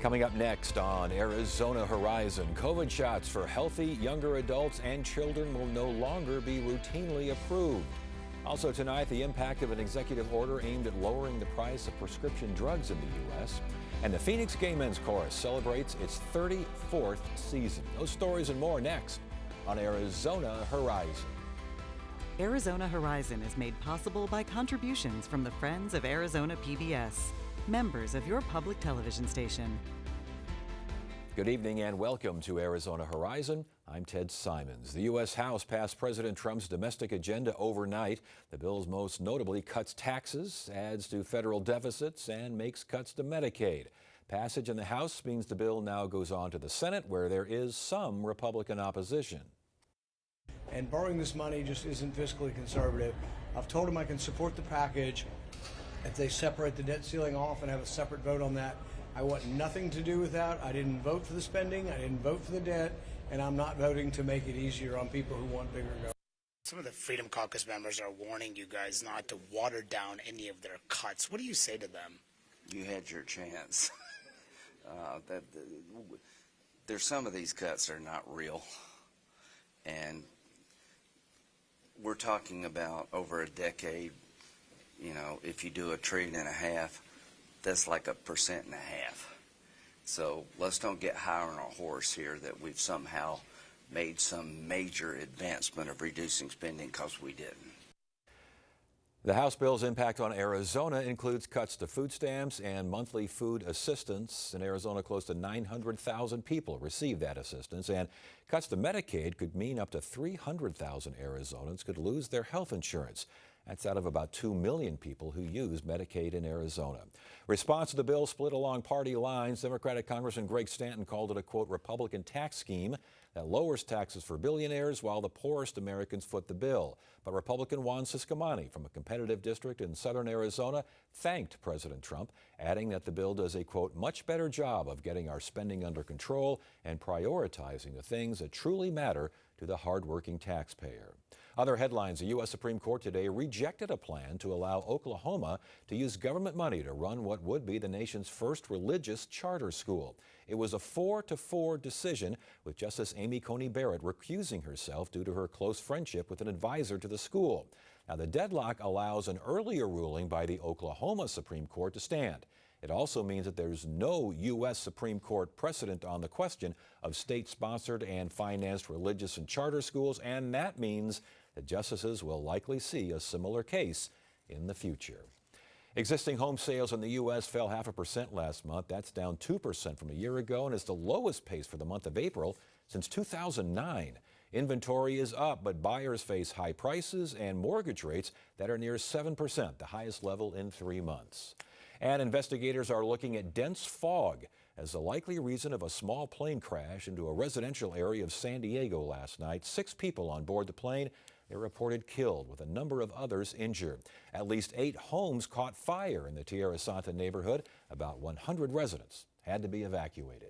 Coming up next on Arizona Horizon, COVID shots for healthy younger adults and children will no longer be routinely approved. Also tonight, the impact of an executive order aimed at lowering the price of prescription drugs in the U.S. And the Phoenix Gay Men's Chorus celebrates its 34th season. Those stories and more next on Arizona Horizon. Arizona Horizon is made possible by contributions from the Friends of Arizona PBS, members of your public television station. Good evening and welcome to Arizona Horizon. I'm Ted Simons. The U.S. House passed President Trump's domestic agenda overnight. The bill most notably cuts taxes, adds to federal deficits, and makes cuts to Medicaid. Passage in the House means the bill now goes on to the Senate, where there is some Republican opposition. And borrowing this money just isn't fiscally conservative. I've told them I can support the package if they separate the debt ceiling off and have a separate vote on that. I want nothing to do with that. I didn't vote for the spending, I didn't vote for the debt, and I'm not voting to make it easier on people who want bigger government. Some of the Freedom Caucus members are warning you guys not to water down any of their cuts. What do you say to them? You had your chance. There's some of these cuts are not real, and we're talking about over a decade. You know, if you do $1.5 trillion, that's like 1.5%. So let's don't get high on our horse here that we've somehow made some major advancement of reducing spending, because we didn't. The House bill's impact on Arizona includes cuts to food stamps and monthly food assistance. In Arizona, close to 900,000 people receive that assistance, and cuts to Medicaid could mean up to 300,000 Arizonans could lose their health insurance. That's out of about 2 million people who use Medicaid in Arizona. Response to the bill split along party lines. Democratic Congressman Greg Stanton called it a, quote, Republican tax scheme that lowers taxes for billionaires while the poorest Americans foot the bill. But Republican Juan Ciscomani from a competitive district in southern Arizona thanked President Trump, adding that the bill does a, quote, much better job of getting our spending under control and prioritizing the things that truly matter to the hardworking taxpayer. Other headlines: the U.S. Supreme Court today rejected a plan to allow Oklahoma to use government money to run what would be the nation's first religious charter school. It was a 4-4 decision, with Justice Amy Coney Barrett recusing herself due to her close friendship with an advisor to the school. Now, the deadlock allows an earlier ruling by the Oklahoma Supreme Court to stand. It also means that there's no U.S. Supreme Court precedent on the question of state-sponsored and financed religious and charter schools, and that means that justices will likely see a similar case in the future. Existing home sales in the U.S. fell 0.5% last month. That's down 2% from a year ago, and is the lowest pace for the month of April since 2009. Inventory is up, but buyers face high prices and mortgage rates that are near 7%, the highest level in 3 months. And investigators are looking at dense fog as the likely reason of a small plane crash into a residential area of San Diego last night. 6 people on board the plane. They're reported killed, with a number of others injured. At least 8 homes caught fire in the Tierra Santa neighborhood. About 100 residents had to be evacuated.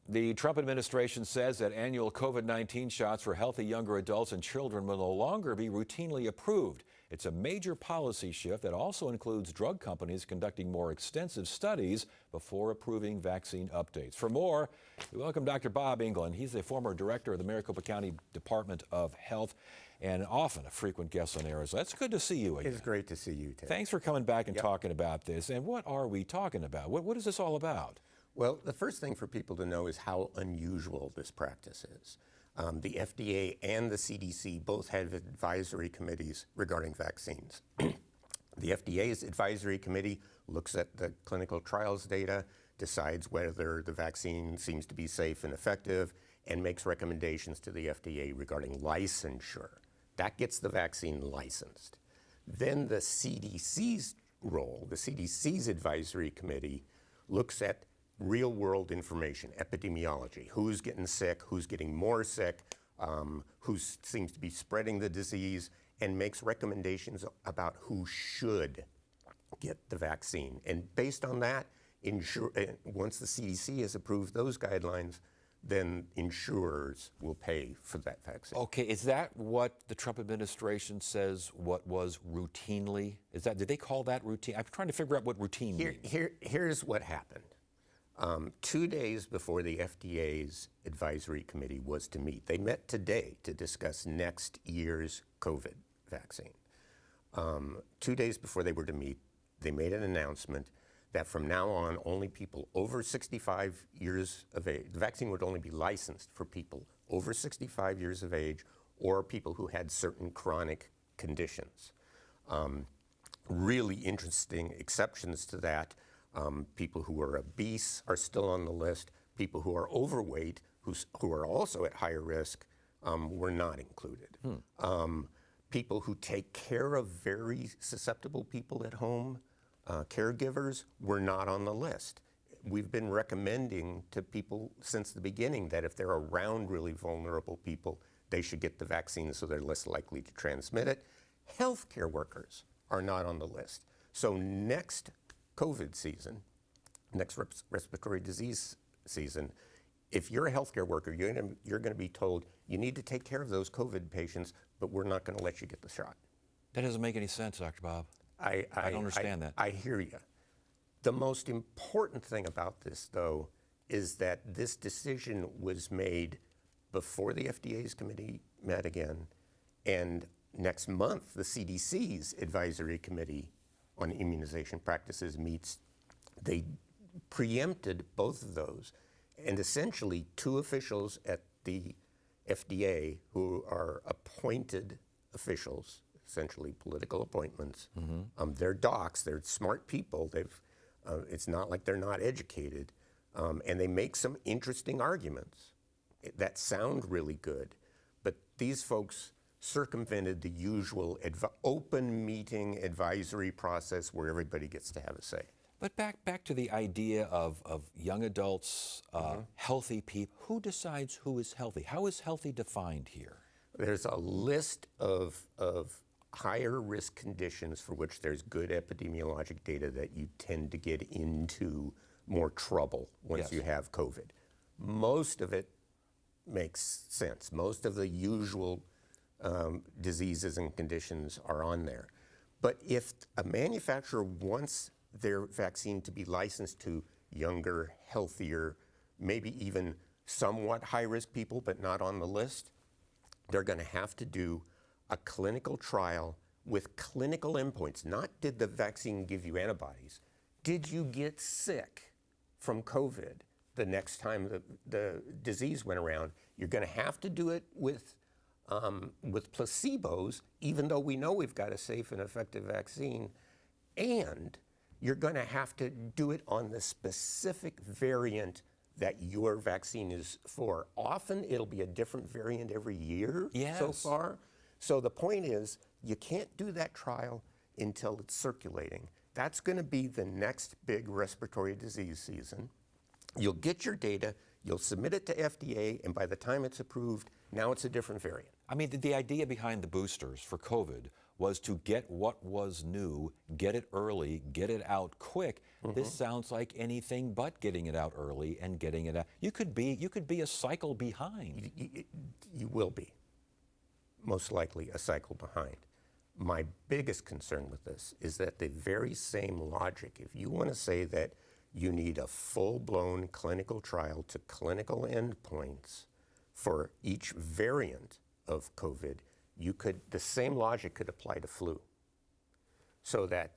The Trump administration says that annual COVID-19 shots for healthy younger adults and children will no longer be routinely approved. It's a major policy shift that also includes drug companies conducting more extensive studies before approving vaccine updates. For more, we welcome Dr. Bob England. He's the former director of the Maricopa County Department of Health and often a frequent guest on Arizona. It's good to see you again. It's great to see you, Ted. Thanks for coming back and talking about this. And what are we talking about? What is this all about? Well, the first thing for people to know is how unusual this practice is. The FDA and the CDC both have advisory committees regarding vaccines. The FDA's advisory committee looks at the clinical trials data, decides whether the vaccine seems to be safe and effective, and makes recommendations to the FDA regarding licensure. That gets the vaccine licensed. Then the CDC's role, the CDC's advisory committee, looks at real-world information, epidemiology, who's getting sick, who's getting more sick, who seems to be spreading the disease, and makes recommendations about who should get the vaccine. And based on that, once the CDC has approved those guidelines, then insurers will pay for that vaccine. Okay, is that what the Trump administration says what was routinely? Did they call that routine? I'm trying to figure out what routine means. Here's what happened. 2 days before the FDA's advisory committee was to meet, they met today to discuss next year's COVID vaccine. 2 days before they were to meet, they made an announcement that from now on, only people over 65 years of age, the vaccine would only be licensed for people over 65 years of age or people who had certain chronic conditions. Really interesting exceptions to that. People who are obese are still on the list. People who are overweight, who are also at higher risk, were not included. People who take care of very susceptible people at home, caregivers, were not on the list. We've been recommending to people since the beginning that if they're around really vulnerable people, they should get the vaccine so they're less likely to transmit it. Healthcare workers are not on the list. So next COVID season, next respiratory disease season, if you're a healthcare worker, you're going to be told you need to take care of those COVID patients, but we're not going to let you get the shot. That doesn't make any sense, Dr. Bob. I don't understand that. I hear you. The most important thing about this, though, is that this decision was made before the FDA's committee met again, and next month the CDC's advisory committee on immunization practices meets. They preempted both of those, and essentially 2 officials at the FDA who are appointed officials, essentially political appointments. They're docs, they're smart people. It's not like they're not educated, and they make some interesting arguments that sound really good. But these folks circumvented the usual open meeting advisory process where everybody gets to have a say. But back to the idea of young adults, healthy people. Who decides who is healthy? How is healthy defined here? There's a list of higher risk conditions for which there's good epidemiologic data that you tend to get into more trouble once you have COVID. Most of it makes sense. Most of the usual diseases and conditions are on there. But if a manufacturer wants their vaccine to be licensed to younger, healthier, maybe even somewhat high-risk people, but not on the list, they're going to have to do a clinical trial with clinical endpoints. Not did the vaccine give you antibodies, did you get sick from COVID the next time the disease went around? You're going to have to do it with placebos, even though we know we've got a safe and effective vaccine, and you're going to have to do it on the specific variant that your vaccine is for. Often it'll be a different variant every year so far. So the point is, you can't do that trial until it's circulating. That's going to be the next big respiratory disease season. You'll get your data, you'll submit it to FDA, and by the time it's approved, now it's a different variant. I mean, the idea behind the boosters for COVID was to get what was new, get it early, get it out quick. This sounds like anything but getting it out early and getting it out. You could be a cycle behind. You will be, most likely, a cycle behind. My biggest concern with this is that the very same logic, if you want to say that you need a full-blown clinical trial to clinical endpoints for each variant of COVID, the same logic could apply to flu. So that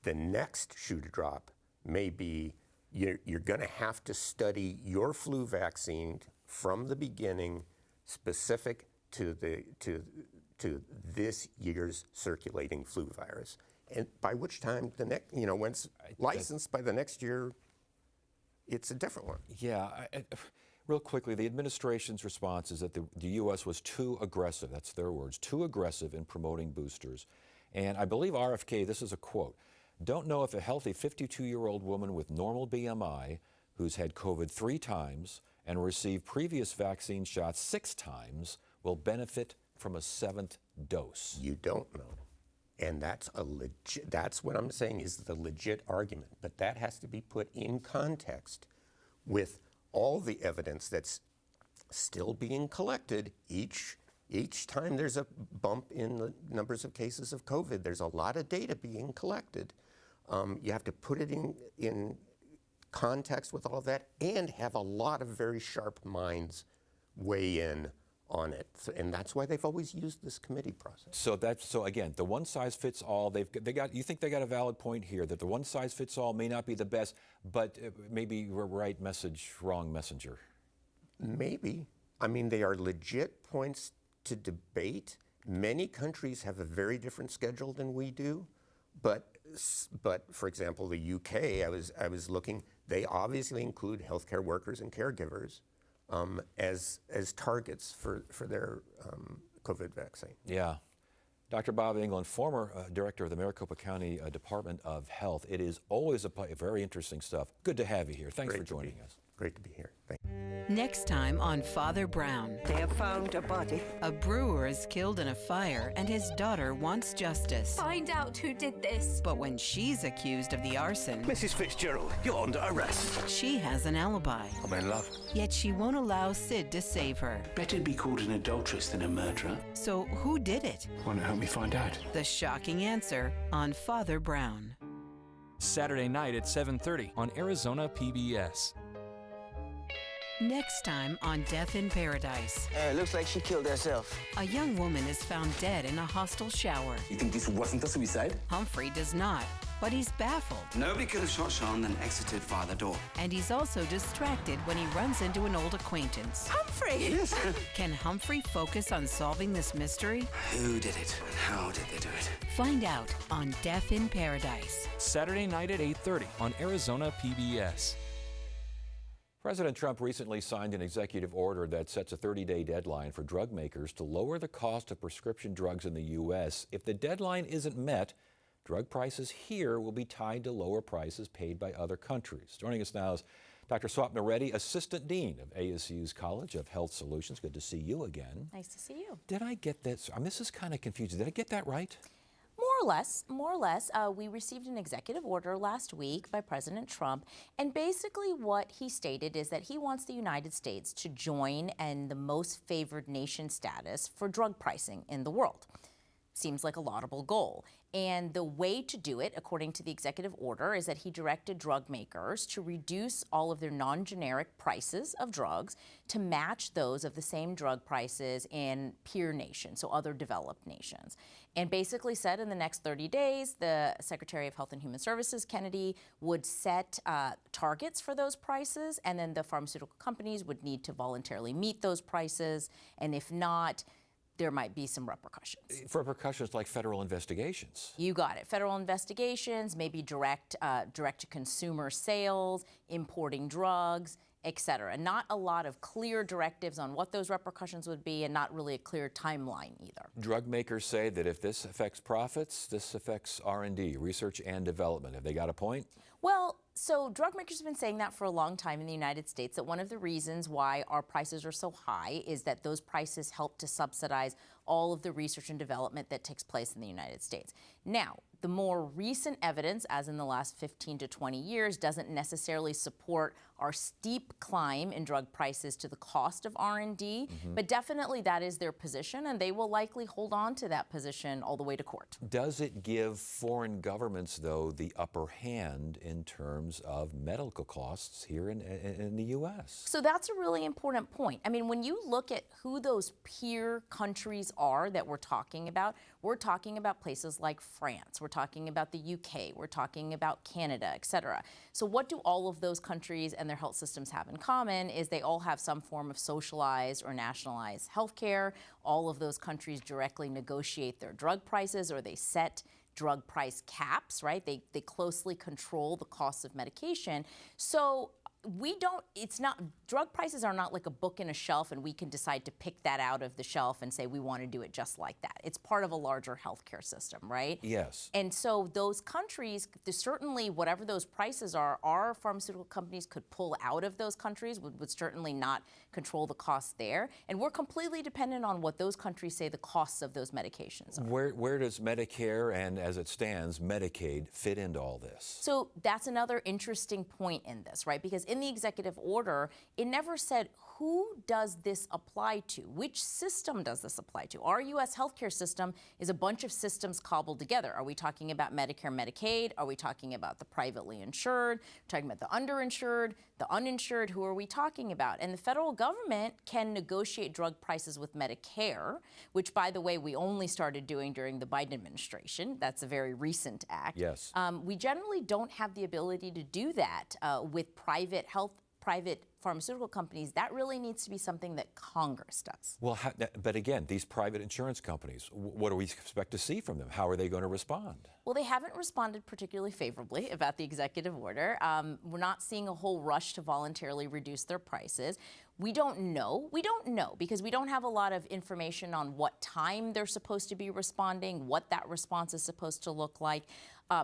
the next shoe to drop may be you're going to have to study your flu vaccine from the beginning, specific to this year's circulating flu virus, and by which time when it's licensed by the next year, it's a different one. Yeah. Real quickly, the administration's response is that the U.S. was too aggressive, that's their words, too aggressive in promoting boosters. And I believe RFK, this is a quote, "Don't know if a healthy 52-year-old woman with normal BMI who's had COVID 3 times and received previous vaccine shots 6 times will benefit from a 7th dose." You don't know. And that's what I'm saying is the legit argument. But that has to be put in context with all the evidence that's still being collected each time there's a bump in the numbers of cases of COVID. There's a lot of data being collected. You have to put it in context with all that and have a lot of very sharp minds weigh in on it. And that's why they've always used this committee process. So again, the one size fits all. You think they got a valid point here that the one size fits all may not be the best, but maybe we're right message, wrong messenger. Maybe. I mean, they are legit points to debate. Many countries have a very different schedule than we do, but for example, the UK, I was looking, they obviously include healthcare workers and caregivers as targets for their COVID vaccine. Yeah. Dr. Bob England, former director of the Maricopa County Department of Health. It is always very interesting stuff. Good to have you here. Thanks for joining us. Great to be here. Thank you. Next time on Father Brown. They have found a body. A brewer is killed in a fire and his daughter wants justice. Find out who did this. But when she's accused of the arson, Mrs. Fitzgerald, you're under arrest. she has an alibi. I'm in love. Yet she won't allow Sid to save her. Better be called an adulteress than a murderer. So who did it? Want to help me find out? The shocking answer on Father Brown. Saturday night at 7:30 on Arizona PBS. Next time on Death in Paradise. Looks like she killed herself. A young woman is found dead in a hostel shower. You think this wasn't a suicide? Humphrey does not, but he's baffled. Nobody could have shot Sean then exited via the door. And he's also distracted when he runs into an old acquaintance. Humphrey! Yes. Can Humphrey focus on solving this mystery? Who did it and how did they do it? Find out on Death in Paradise. Saturday night at 8:30 on Arizona PBS. President Trump recently signed an executive order that sets a 30-day deadline for drug makers to lower the cost of prescription drugs in the U.S. If the deadline isn't met, drug prices here will be tied to lower prices paid by other countries. Joining us now is Dr. Swapna Reddy, Assistant Dean of ASU's College of Health Solutions. Good to see you again. Nice to see you. Did I get this? This is kind of confusing. Did I get that right? More or less. We received an executive order last week by President Trump, and basically what he stated is that he wants the United States to join in the most favored nation status for drug pricing in the world. Seems like a laudable goal. And the way to do it, according to the executive order, is that he directed drug makers to reduce all of their non-generic prices of drugs to match those of the same drug prices in peer nations, so other developed nations. And basically said in the next 30 days, the Secretary of Health and Human Services, Kennedy, would set targets for those prices, and then the pharmaceutical companies would need to voluntarily meet those prices, and if not, there might be some repercussions. For repercussions like federal investigations. You got it. Federal investigations, maybe direct-to-consumer sales, importing drugs, etc. Not a lot of clear directives on what those repercussions would be, and not really a clear timeline either. Drug makers say that if this affects profits, this affects R&D, research and development. Have they got a point? Well, so drug makers have been saying that for a long time in the United States, that one of the reasons why our prices are so high is that those prices help to subsidize all of the research and development that takes place in the United States. Now, the more recent evidence, as in the last 15 to 20 years, doesn't necessarily support our steep climb in drug prices to the cost of R&D, but definitely that is their position, and they will likely hold on to that position all the way to court. Does it give foreign governments, though, the upper hand in terms of medical costs here in the U.S.? So that's a really important point. I mean, when you look at who those peer countries are that we're talking about places like France, we're talking about the UK, we're talking about Canada, et cetera. So what do all of those countries and their health systems have in common is they all have some form of socialized or nationalized healthcare. All of those countries directly negotiate their drug prices, or they set drug price caps, right? They closely control the costs of medication. So drug prices are not like a book in a shelf and we can decide to pick that out of the shelf and say we want to do it just like that. It's part of a larger healthcare system, right? Yes. And so those countries, certainly whatever those prices are, our pharmaceutical companies could pull out of those countries, would certainly not control the costs there. And we're completely dependent on what those countries say the costs of those medications are. Where does Medicare and, as it stands, Medicaid fit into all this? So that's another interesting point in this, right? Because in the executive order, it never said who does this apply to? Which system does this apply to? Our U.S. healthcare system is a bunch of systems cobbled together. Are we talking about Medicare, Medicaid? Are we talking about the privately insured? We're talking about the underinsured, the uninsured? Who are we talking about? And the federal government can negotiate drug prices with Medicare, which, by the way, we only started doing during the Biden administration. That's a very recent act. Yes. We generally don't have the ability to do that with private pharmaceutical companies. That really needs to be something that Congress does. Well, but again, these private insurance companies, what do we expect to see from them? How are they going to respond? Well, they haven't responded particularly favorably about the executive order. We're not seeing a whole rush to voluntarily reduce their prices. We don't know. We don't know because we don't have a lot of information on what time they're supposed to be responding, what that response is supposed to look like.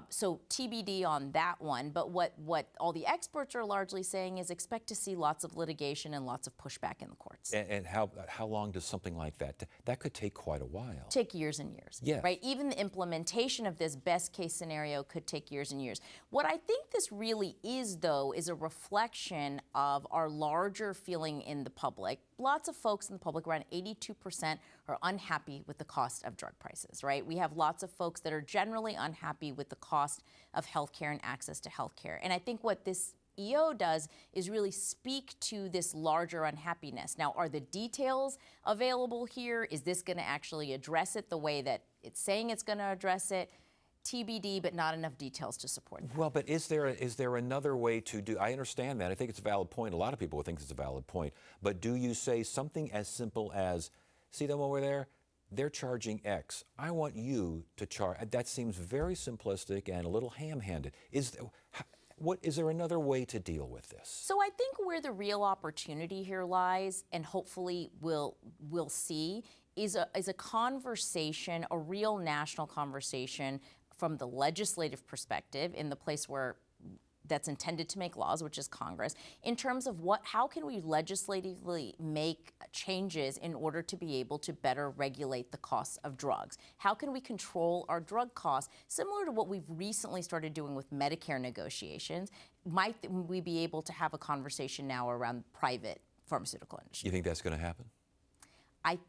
So TBD on that one. But what all the experts are largely saying is expect to see lots of litigation and lots of pushback in the courts. And how long does something like that? That could take quite a while. Take years and years. Yes. Right? Even the implementation of this best case scenario could take years and years. What I think this really is, though, is a reflection of our larger feeling in the public. Lots of folks in the public, around 82%, are unhappy with the cost of drug prices, right? We have lots of folks that are generally unhappy with the cost of healthcare and access to healthcare. And I think what this EO does is really speak to this larger unhappiness. Now, are the details available here? Is this going to actually address it the way that it's saying it's going to address it? TBD, but not enough details to support that. Well, but is there another way to do? I understand that. I think it's a valid point. A lot of people think it's a valid point. But do you say something as simple as, see them over there? They're charging X. I want you to charge. That seems very simplistic and a little ham-handed. Is there another way to deal with this? So I think where the real opportunity here lies, and hopefully we'll see, is a conversation, a real national conversation from the legislative perspective in the place where that's intended to make laws, which is Congress, in terms of how can we legislatively make changes in order to be able to better regulate the costs of drugs? How can we control our drug costs, similar to what we've recently started doing with Medicare negotiations? Might we be able to have a conversation now around private pharmaceutical industry? You think that's going to happen?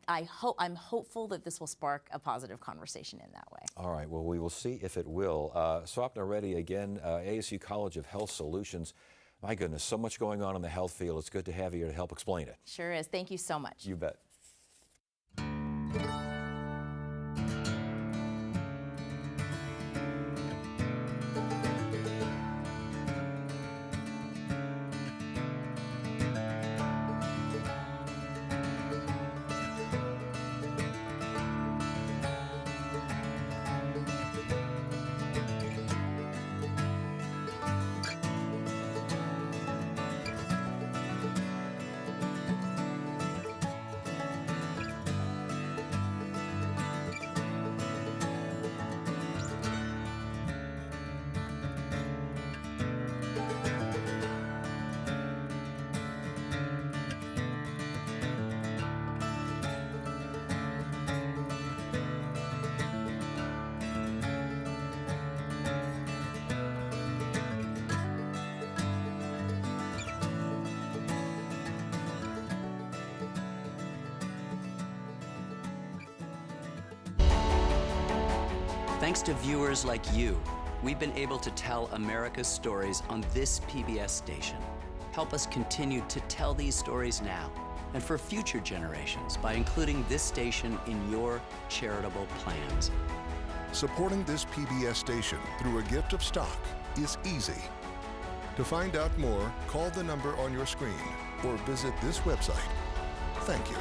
I'm hopeful that this will spark a positive conversation in that way. All right, well, we will see if it will. Swapna Reddy again, ASU College of Health Solutions. My goodness, so much going on in the health field. It's good to have you here to help explain it. Sure is. Thank you so much. You bet. Thanks to viewers like you, we've been able to tell America's stories on this PBS station. Help us continue to tell these stories now and for future generations by including this station in your charitable plans. Supporting this PBS station through a gift of stock is easy. To find out more, call the number on your screen or visit this website. Thank you.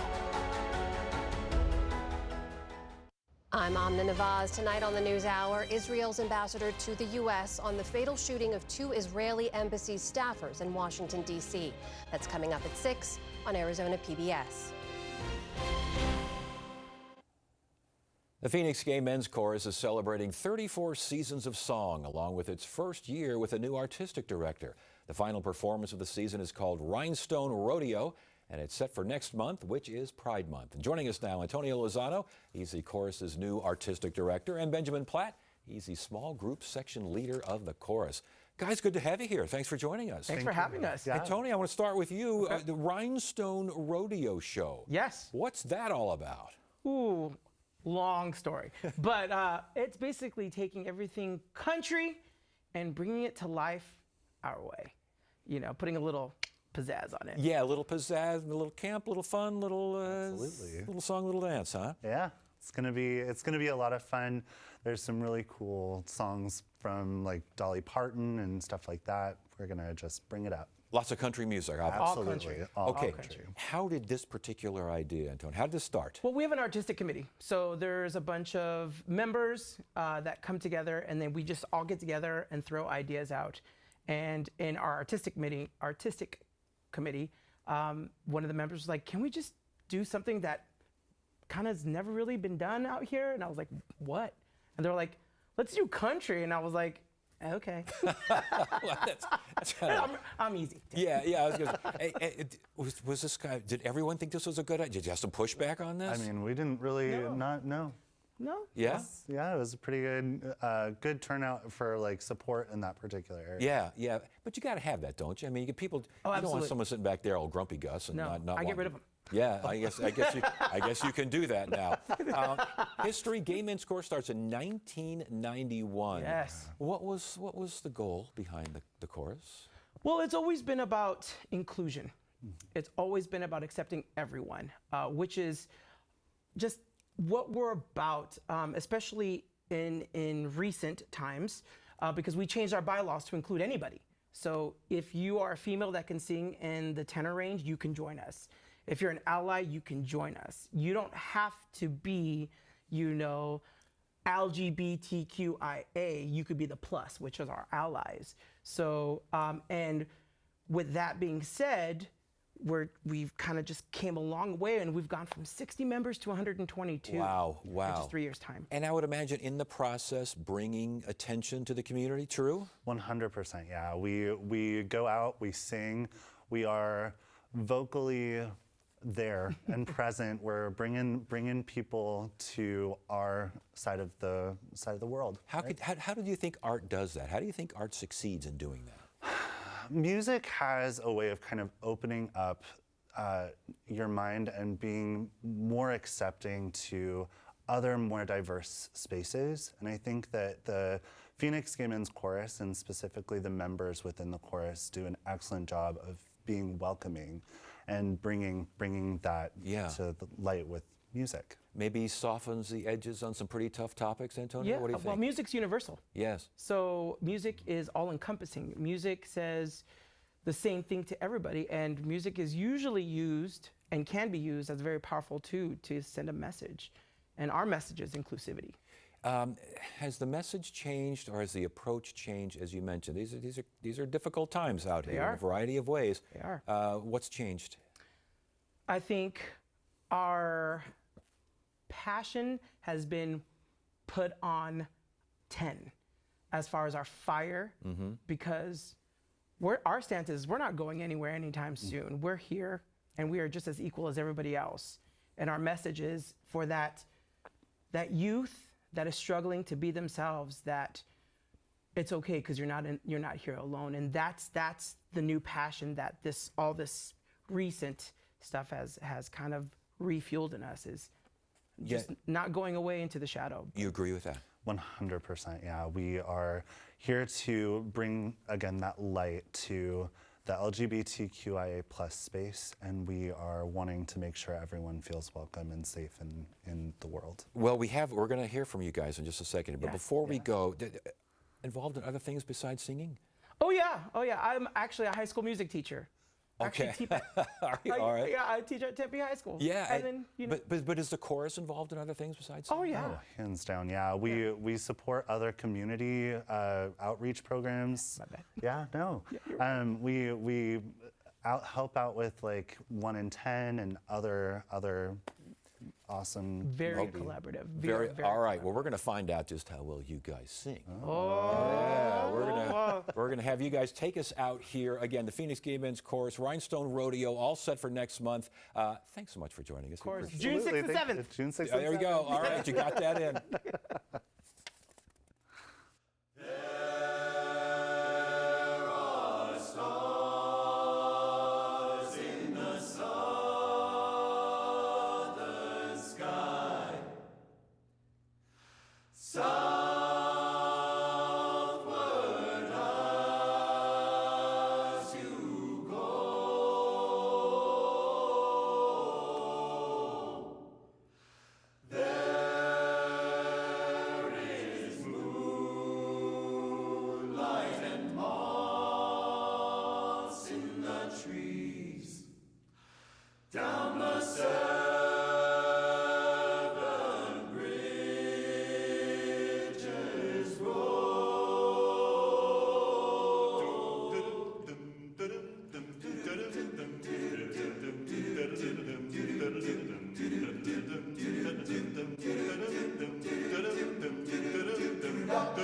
I'm Amna Nawaz. Tonight on the NewsHour, Israel's ambassador to the U.S. on the fatal shooting of 2 Israeli embassy staffers in Washington, D.C. That's coming up at 6 on Arizona PBS. The Phoenix Gay Men's Chorus is celebrating 34 seasons of song, along with its first year with a new artistic director. The final performance of the season is called Rhinestone Rodeo, and it's set for next month, which is Pride Month. And joining us now, Antonio Lozano. He's the chorus's new artistic director, and Benjamin Platt. He's the small group section leader of the chorus. Guys, good to have you here. Thanks for joining us. Thanks for having us. And Tony, I want to start with you. The Rhinestone Rodeo Show. Yes. What's that all about? Ooh, long story. But it's basically taking everything country and bringing it to life our way. You know, putting a little pizzazz on it. Yeah, a little pizzazz, a little camp, a little fun, little little song, little dance, huh? Yeah, it's gonna be a lot of fun. There's some really cool songs from like Dolly Parton and stuff like that. We're gonna just bring it up. Lots of country music, obviously. All country. All Okay, country. how did this particular idea, Antonio, how did this start? Well, we have an artistic committee. So there's a bunch of members that come together, and then we just all get together and throw ideas out. And in our artistic committee, one of the members was like, can we just do something that kind of has never really been done out here? And I was like, what? And they were like, let's do country. And I was like, okay. Well, that's kind of, I'm easy. yeah. I was gonna, was this guy? Did everyone think this was a good idea? Did you have some pushback on this? I mean, we didn't really know. No. Yeah. Yeah, it was a pretty good turnout for like support in that particular area. Yeah. But you got to have that, don't you? I mean, you get people. Oh, you don't want absolutely. someone sitting back there all grumpy Gus and No, not I get want- rid of them. Yeah, I guess you can do that now. History Gay Men's Course starts in 1991. Yes. What was the goal behind the chorus? Well, it's always been about inclusion. It's always been about accepting everyone, which is just what we're about, especially in recent times, because we changed our bylaws to include anybody. So if you are a female that can sing in the tenor range, you can join us. If you're an ally, you can join us. You don't have to be, LGBTQIA. You could be the plus, which is our allies. So, and with that being said, we've kind of just came a long way, and we've gone from 60 members to 122. Wow. In just 3 years' time. And I would imagine in the process bringing attention to the community, true? 100%, yeah. We go out, we sing, we are vocally there and present. We're bringing people to our side of the world. How do you think art does that? How do you think art succeeds in doing that? Music has a way of kind of opening up your mind and being more accepting to other more diverse spaces. And I think that the Phoenix Gay Men's Chorus, and specifically the members within the chorus, do an excellent job of being welcoming and bringing that to the light with music. Maybe softens the edges on some pretty tough topics, Antonio? Yeah, What do you think? well, music's universal. Yes. So music is all-encompassing. Music says the same thing to everybody, and music is usually used and can be used as a very powerful tool to send a message. And our message is inclusivity. Has the message changed, or has the approach changed? As you mentioned, these are difficult times out here in a variety of ways. They are. What's changed? I think our passion has been put on 10 as far as our fire, because our stance is we're not going anywhere anytime soon. We're here, and we are just as equal as everybody else. And our message is for that youth that is struggling to be themselves, that it's okay because you're not here alone. And that's the new passion that all this recent stuff has kind of refueled in us, is just not going away into the shadow. You agree with that? 100%, yeah. We are here to bring, again, that light to the LGBTQIA+ space, and we are wanting to make sure everyone feels welcome and safe in the world. Well, we're going to hear from you guys in just a second, but before we go, involved in other things besides singing? Oh yeah. I'm actually a high school music teacher. Okay. All right. Yeah, I teach at Tempe High School. Yeah. And then, but is the chorus involved in other things besides singing? Oh yeah. Oh, hands down, yeah. We support other community outreach programs. My bad. Yeah, no. We help out with like 1 in 10 and other awesome. Very collaborative. Very all right. Well, we're going to find out just how well you guys sing. Oh. Yeah, we're gonna have you guys take us out here again. The Phoenix Gay Men's Chorus, Rhinestone Rodeo, all set for next month. Thanks so much for joining us. Of course. June 6th and 7th. June 6th. There we go. All right, you got that in.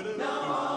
Now